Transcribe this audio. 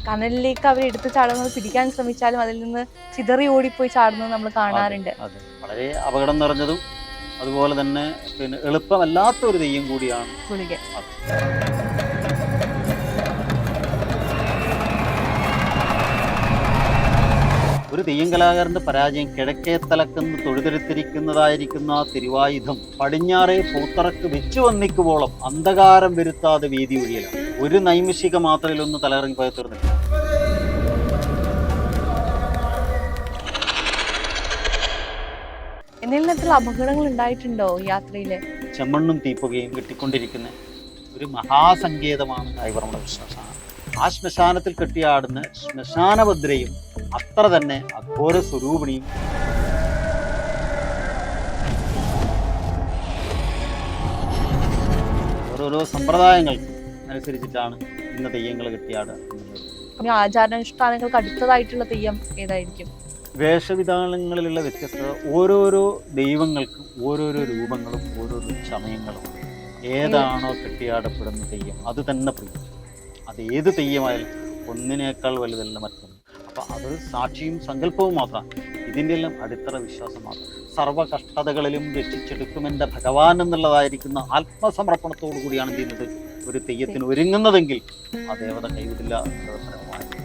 കനലിലേക്ക് അവർ എടുത്ത് ചാടുന്നത് പിടിക്കാൻ ശ്രമിച്ചാലും അതിൽ നിന്ന് ചിതറി ഓടിപ്പോയി ചാടുന്നത് നമ്മൾ കാണാറുണ്ട്. അതെ, വളരെ അപകടം നിറഞ്ഞതും അതുപോലെ തന്നെ പിന്നെ എളുപ്പമല്ലാത്ത ഒരു തെയ്യം കൂടിയാണ് ഗുളിക. ഒരു തെയ്യം കലാകാരന്റെ പരാജയം കിഴക്കേ തലക്കെന്ന് തൊഴുതെടുത്തിരിക്കുന്നതായിരിക്കുന്ന ആ തിരുവായുധം പടിഞ്ഞാറേ പൂത്തറക്ക് വെച്ചു വന്നിക്കുവോളം അന്ധകാരം വരുത്താതെ വീതി ഒഴിയലാണ്. ഒരു നൈമിഷിക മാത്രയിലൊന്ന് തലയിറങ്ങി പോയി തീർന്നില്ല. എന്തെങ്കിലും അപകടങ്ങൾ ഉണ്ടായിട്ടുണ്ടോ യാത്രയില്? ചെമ്മണ്ണും തീപ്പുകയും കിട്ടിക്കൊണ്ടിരിക്കുന്ന ഒരു മഹാസങ്കേതമാണ് കൈവറമ്പ ശ്മശാനം. ആ ശ്മശാനത്തിൽ കെട്ടിയാടുന്ന ശ്മശാനഭദ്രയും അത്ര തന്നെ അഘോര സ്വരൂപിണിയും. ഓരോരോ സമ്പ്രദായങ്ങൾക്ക് അനുസരിച്ചിട്ടാണ് ഇന്ന് തെയ്യങ്ങൾ കെട്ടിയാടുക. ആചാരാനുഷ്ഠാനങ്ങൾക്ക് അടുത്തതായിട്ടുള്ള തെയ്യം ഏതായിരിക്കും? വേഷവിധാനങ്ങളിലുള്ള വ്യത്യസ്തത. ഓരോരോ ദൈവങ്ങൾക്കും ഓരോരോ രൂപങ്ങളും ഓരോരോ സമയങ്ങളും. ഏതാണോ കെട്ടിയാടപ്പെടുന്ന തെയ്യം അത് തന്നെ പ്രിയം. അത് ഏത് തെയ്യമായാലും ഒന്നിനേക്കാൾ വലുതല്ല മറ്റൊന്ന്. അപ്പം അത് സാക്ഷിയും സങ്കല്പവും മാത്രമാണ്. ഇതിൻ്റെ എല്ലാം അടിത്തറ വിശ്വാസം മാത്രം. സർവ്വ കഷ്ടതകളിലും രക്ഷിച്ചെടുക്കുമെൻ്റെ ഭഗവാൻ എന്നുള്ളതായിരിക്കുന്ന ആത്മസമർപ്പണത്തോടു കൂടിയാണ് ചെയ്യുന്നത് ഒരു തെയ്യത്തിന് ഒരുങ്ങുന്നതെങ്കിൽ ആ ദേവത കൈവിടില്ല എന്നത്